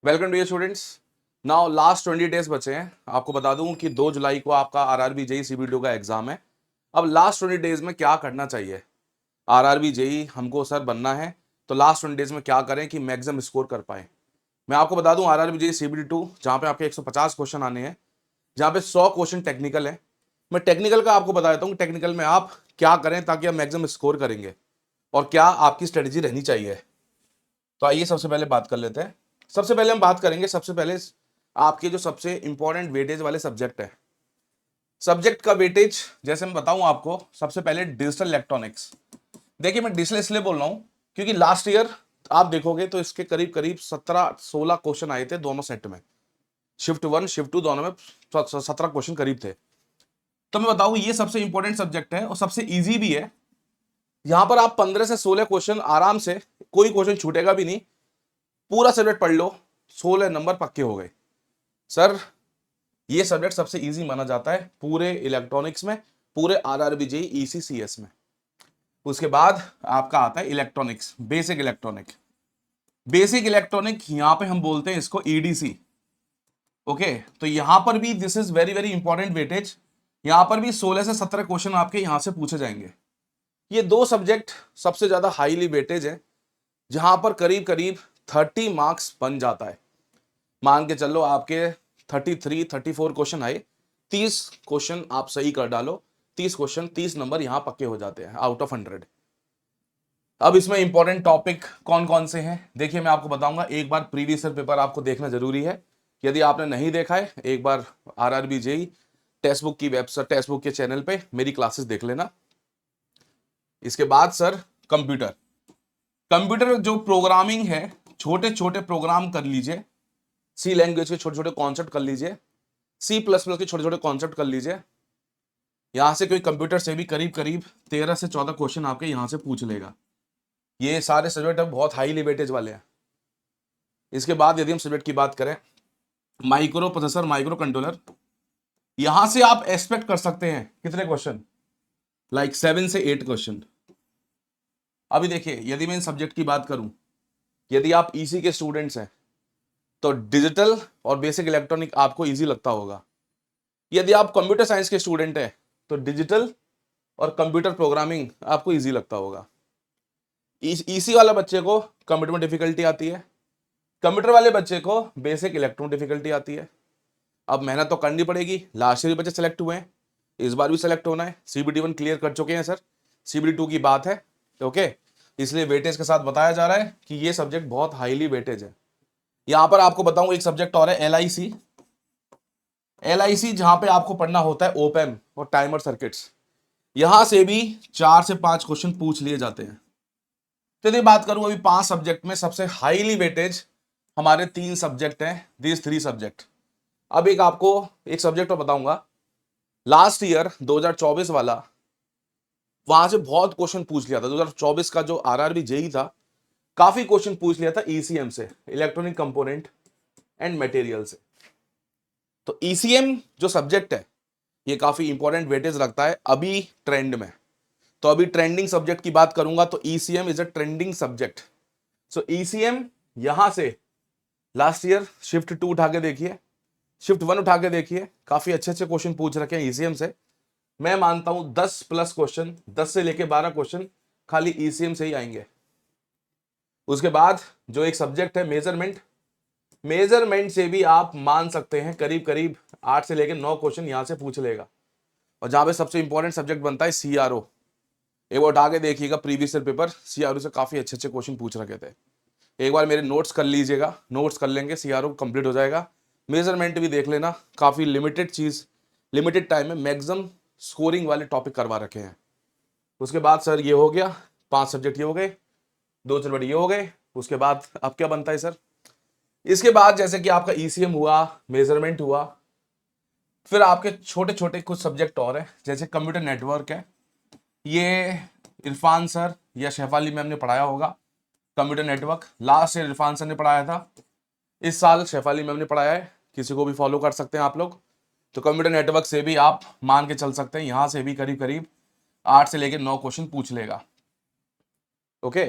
Welcome to students. Now last 20 days बचे हैं। आपको बता दूं कि 2 जुलाई को आपका आरआरबी जेई सीबीटी का एग्जाम है। अब लास्ट 20 डेज में क्या करना चाहिए? आरआरबी जेई हमको सर बनना है, तो लास्ट 20 डेज में क्या करें कि मैक्सिमम स्कोर कर पाए। मैं आपको बता दूं आरआरबी जेई सीबीटी 2 जहां पे आपके 150 क्वेश्चन आने हैं, जहां पे 100 क्वेश्चन टेक्निकल है। मैं टेक्निकल का आपको बता देता हूँ टेक्निकल में आप क्या करें ताकि आप मैक्सिमम स्कोर करेंगे और क्या आपकी स्ट्रेटेजी रहनी चाहिए। तो आइए सबसे पहले बात कर लेते हैं। सबसे पहले हम बात करेंगे, सबसे पहले आपके जो सबसे इंपॉर्टेंट वेटेज वाले सब्जेक्ट है, सब्जेक्ट का वेटेज जैसे मैं बताऊं आपको। सबसे पहले डिजिटल इलेक्ट्रॉनिक्स। देखिए मैं डिजिटल इसलिए बोल रहा हूं क्योंकि लास्ट ईयर आप देखोगे तो इसके करीब करीब 17-16 क्वेश्चन आए थे दोनों सेट में। शिफ्ट 1 शिफ्ट 2 दोनों में 17 क्वेश्चन करीब थे। तो मैं बताऊं ये सबसे इंपॉर्टेंट सब्जेक्ट है और सबसे ईजी भी है। यहां पर आप 15 से 16 क्वेश्चन आराम से, कोई क्वेश्चन छूटेगा भी नहीं। पूरा सब्जेक्ट पढ़ लो, 16 नंबर पक्के हो गए। सर ये सब्जेक्ट सबसे इजी माना जाता है पूरे इलेक्ट्रॉनिक्स में, पूरे आरआरबी जेई ईसीसीएस में। उसके बाद आपका आता है electronics, basic electronic. Basic electronic यहां पे हम बोलते हैं इसको ईडीसी। ओके, तो यहां पर भी this is very very important weightage. यहां पर भी 16 से 17 क्वेश्चन आपके यहां से पूछे जाएंगे। ये दो सब्जेक्ट सबसे ज्यादा हाईली वेटेज है, जहां पर करीब करीब 30 मार्क्स बन जाता है। मान के चलो आपके 33-34 क्वेश्चन आए, 30 क्वेश्चन आप सही कर डालो, 30 क्वेश्चन 30 नंबर यहां पक्के हो जाते हैं आउट ऑफ 100। अब इसमें इंपॉर्टेंट टॉपिक कौन कौन से हैं देखिए मैं आपको बताऊंगा। एक बार प्रीवियस ईयर पेपर आपको देखना जरूरी है। यदि आपने नहीं देखा है, एक बार आरआरबी जेई टेक्स्ट बुक की वेबसाइट, टेक्स्ट बुक के चैनल पे मेरी क्लासेस देख लेना। इसके बाद सर कंप्यूटर। कंप्यूटर जो प्रोग्रामिंग है, छोटे छोटे प्रोग्राम कर लीजिए। सी लैंग्वेज के छोटे छोटे कॉन्सेप्ट कर लीजिए, C++ के छोटे छोटे कॉन्सेप्ट कर लीजिए। यहां से कोई कंप्यूटर से भी करीब करीब 13 से 14 क्वेश्चन आपके यहां से पूछ लेगा। ये सारे सब्जेक्ट अब बहुत हाईली वेटेज वाले हैं। इसके बाद यदि हम सब्जेक्ट की बात करें, माइक्रो प्रोसेसर, माइक्रो कंट्रोलर, यहां से आप एक्सपेक्ट कर सकते हैं कितने क्वेश्चन, लाइक 7 से 8 क्वेश्चन। अभी देखिए यदि मैं इन सब्जेक्ट की बात करूं, यदि आप ईसी के स्टूडेंट्स हैं तो डिजिटल और बेसिक इलेक्ट्रॉनिक आपको ईजी लगता होगा। यदि आप कंप्यूटर साइंस के स्टूडेंट हैं तो डिजिटल और कंप्यूटर प्रोग्रामिंग आपको इजी लगता होगा। ईसी वाला बच्चे को कंप्यूटर में डिफिकल्टी आती है, कंप्यूटर वाले बच्चे को बेसिक इलेक्ट्रॉन डिफिकल्टी आती है। अब मेहनत तो करनी पड़ेगी। लास्ट ईयर बच्चे सेलेक्ट हुए हैं, इस बार भी सेलेक्ट होना है। सीबीटी 1 क्लियर कर चुके हैं सर, सीबीटी 2 की बात है। ओके, इसलिए वेटेज के साथ बताया जा रहा है कि ये सब्जेक्ट बहुत हाईली वेटेज है। यहां पर आपको बताऊं एक सब्जेक्ट और है एलआईसी। एलआईसी जहां पे आपको पढ़ना होता है ओपैम और टाइमर सर्किट्स। यहां से भी 4 से 5 क्वेश्चन पूछ लिए जाते हैं। तो यदि बात करूं अभी 5 सब्जेक्ट में सबसे हाईली वेटेज हमारे 3 सब्जेक्ट हैं, दिस 3 सब्जेक्ट। अब एक आपको एक सब्जेक्ट और बताऊंगा। लास्ट ईयर 2024 वाला, वहां से बहुत क्वेश्चन पूछ लिया था। 2024 का जो आरआरबी जेई था, काफी क्वेश्चन पूछ लिया था ईसीएम से, इलेक्ट्रॉनिक कंपोनेंट एंड मटेरियल से। तो ईसीएम जो सब्जेक्ट है ये काफी इंपॉर्टेंट वेटेज रखता है अभी ट्रेंड में। तो अभी ट्रेंडिंग सब्जेक्ट की बात करूंगा तो ECM is a trending subject. So ECM यहां से लास्ट ईयर शिफ्ट 2 उठा के देखिए, शिफ्ट 1 उठा के देखिए, काफी अच्छे अच्छे क्वेश्चन पूछ रखे हैं ईसीएम से। मैं मानता हूं 10 प्लस क्वेश्चन, 10 से लेके 12 क्वेश्चन खाली ईसीएम से ही आएंगे। उसके बाद जो एक सब्जेक्ट है मेजरमेंट, मेजरमेंट से भी आप मान सकते हैं करीब करीब 8 से लेकर 9 क्वेश्चन यहां से पूछ लेगा। और जहां पे सबसे इंपॉर्टेंट सब्जेक्ट बनता है सीआरओ, एक बार उठा के देखिएगा प्रीवियस ईयर पेपर, सीआरओ से काफी अच्छे अच्छे क्वेश्चन पूछ रखे थे। एक बार मेरे नोट्स कर लीजिएगा, नोट्स कर लेंगे, सीआरओ कंप्लीट हो जाएगा। मेजरमेंट भी देख लेना, काफी लिमिटेड चीज, लिमिटेड टाइम में मैक्सिमम स्कोरिंग वाले टॉपिक करवा रखे हैं। उसके बाद सर ये हो गया, 5 सब्जेक्ट ये हो गए, 2 सब्जेक्ट ये हो गए। उसके बाद अब क्या बनता है सर? इसके बाद जैसे कि आपका ईसीएम हुआ, मेजरमेंट हुआ, फिर आपके छोटे छोटे कुछ सब्जेक्ट और हैं, जैसे कंप्यूटर नेटवर्क है। ये इरफान सर या शेफाली मैम ने पढ़ाया होगा। Computer network last year Irfan sir ने पढ़ाया था, इस साल शेफाली मैम ने पढ़ाया है। किसी को भी फॉलो कर सकते हैं आप लोग। तो कंप्यूटर नेटवर्क से भी आप मान के चल सकते हैं, यहां से भी करीब करीब 8 से लेकर 9 क्वेश्चन पूछ लेगा। ओके,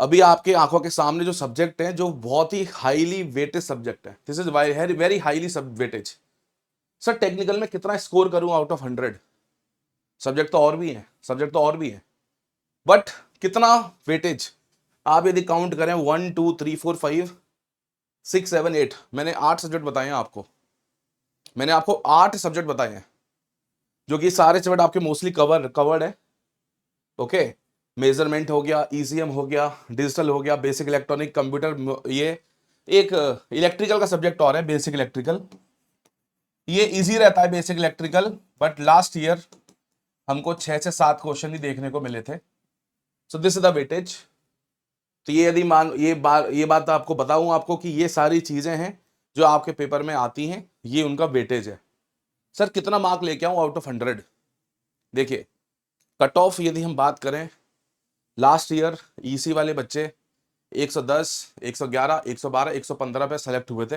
अभी आपके आंखों के सामने जो सब्जेक्ट है, जो बहुत ही हाईली वेटेड सब्जेक्ट है, this is very very highly weightage. Sir technical में कितना स्कोर करूं आउट ऑफ 100? सब्जेक्ट तो और भी है, सब्जेक्ट तो और भी है, बट कितना वेटेज? आप यदि काउंट करें 1 2 3 4 5 6 7 8, मैंने 8 सब्जेक्ट बताए हैं आपको, मैंने आपको 8 सब्जेक्ट बताए हैं, जो कि सारे सब्जेक्ट आपके मोस्टली कवर्ड है। ओके, मेजरमेंट हो गया, ईसीएम हो गया, डिजिटल हो गया, बेसिक इलेक्ट्रॉनिक कंप्यूटर, ये एक इलेक्ट्रिकल का सब्जेक्ट और है बेसिक इलेक्ट्रिकल, ये इजी रहता है basic electrical, but last year हमको 6 से 7 क्वेश्चन ही देखने को मिले थे। So this is the weightage. तो ये यदि मान ये बात आपको बताऊं आपको कि ये सारी चीजें हैं जो आपके पेपर में आती हैं, ये उनका वेटेज है। सर कितना मार्क लेके आऊं आउट ऑफ 100? देखिए, कट ऑफ यदि हम बात करें, लास्ट ईयर ईसी वाले बच्चे 110, 111, 112, 115 पे सेलेक्ट हुए थे।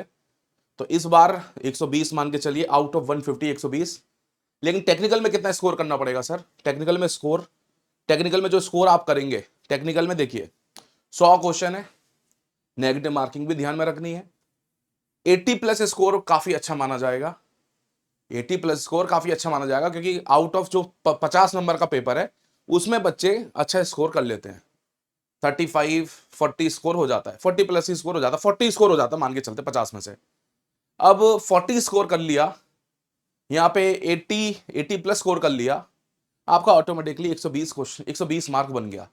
तो इस बार 120 मान के चलिए, आउट ऑफ 150 120। लेकिन टेक्निकल में कितना स्कोर करना पड़ेगा सर? टेक्निकल में जो स्कोर आप करेंगे, टेक्निकल में देखिए 100 क्वेश्चन है, नेगेटिव मार्किंग भी ध्यान में रखनी है। 80 प्लस स्कोर काफी अच्छा माना जाएगा, 80 प्लस स्कोर काफी अच्छा माना जाएगा, क्योंकि आउट ऑफ जो 50 नंबर का पेपर है उसमें बच्चे अच्छा स्कोर कर लेते हैं। 35 40 स्कोर हो जाता है, 40 प्लस ही स्कोर हो जाता है, 40 स्कोर हो जाता है मान के चलते 50 में से। अब 40 स्कोर कर लिया, यहाँ पे 80 प्लस स्कोर कर लिया, आपका ऑटोमेटिकली 120 क्वेश्चन 120 मार्क बन गया।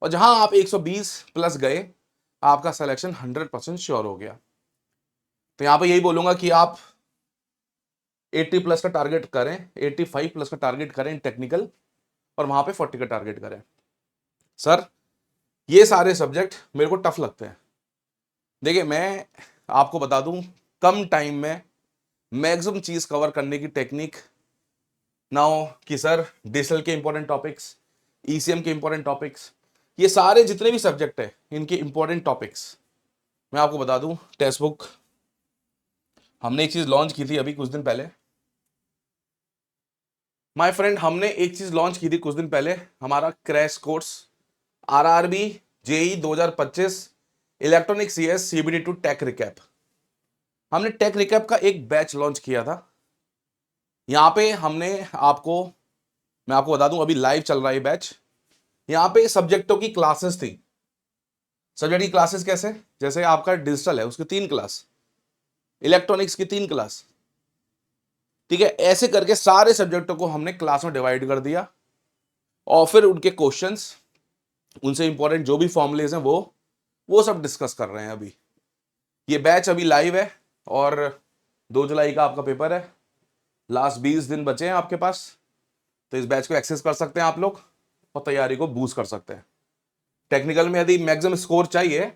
और जहां आप 120 प्लस गए, आपका सिलेक्शन 100% श्योर हो गया। तो यहां पे यही बोलूंगा कि आप 80 प्लस का टारगेट करें, 85 प्लस का टारगेट करें टेक्निकल, और वहां पे 40 का टारगेट करें। सर ये सारे सब्जेक्ट मेरे को टफ लगते हैं। देखिए, मैं आपको बता दूं, कम टाइम में मैक्सिमम चीज कवर करने की टेक्निक नाउ कि सर डिजिटल के इंपॉर्टेंट टॉपिक्स, ईसीएम के इंपॉर्टेंट टॉपिक्स, ये सारे जितने भी सब्जेक्ट है इनके इंपॉर्टेंट टॉपिक्स मैं आपको बता दूं। टेक्स्ट बुक हमने एक चीज लॉन्च की थी अभी कुछ दिन पहले, माय फ्रेंड, हमने एक चीज लॉन्च की थी कुछ दिन पहले, हमारा crash course RRB JE 2025 electronic CS CBD to tech recap. हमने टेक रिकैप का एक बैच लॉन्च किया था। यहां पे हमने आपको, मैं आपको बता दूं, अभी लाइव चल रहा है बैच। यहां पे सब्जेक्टों की क्लासेस थी। सब्जेक्ट की क्लासेस कैसे? जैसे आपका डिजिटल है उसकी 3 क्लास, इलेक्ट्रॉनिक्स की 3 क्लास, ठीक है। ऐसे करके सारे सब्जेक्टों को हमने क्लास में डिवाइड कर दिया, और फिर उनके क्वेश्चंस, उनसे इंपॉर्टेंट जो भी फॉर्मुलेज हैं वो सब डिस्कस कर रहे हैं अभी। ये बैच अभी लाइव है, और 2 जुलाई का आपका पेपर है, लास्ट 20 दिन बचे हैं आपके पास। तो इस बैच को एक्सेस कर सकते हैं आप लोग, और तैयारी को बूस्ट कर सकते हैं। टेक्निकल में यदि मैक्सिमम स्कोर चाहिए,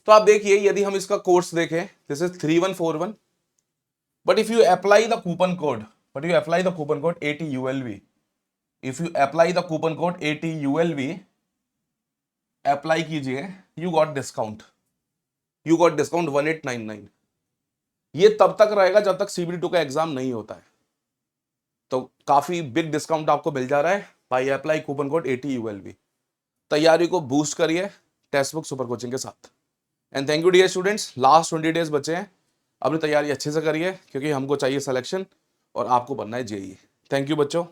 तो आप देखिए, यदि हम इसका कोर्स देखें, this is 3141, but if you apply the coupon code, ATULV, if you apply the coupon code ATULV, apply कीजिए, यू गॉट डिस्काउंट 1899। ये तब तक रहेगा जब तक CBD2 का एग्जाम नहीं होता है। तो काफी बिग डिस्काउंट आपको मिल जा रहा है bye apply coupon code ATULV। तैयारी को बूस्ट करिए टेक्स्ट बुक सुपर कोचिंग के साथ। And thank you dear students, last 20 days बचे हैं, अपनी तैयारी अच्छे से करिए, क्योंकि हमको चाहिए सिलेक्शन और आपको बनना है जेई। थैंक यू बच्चों।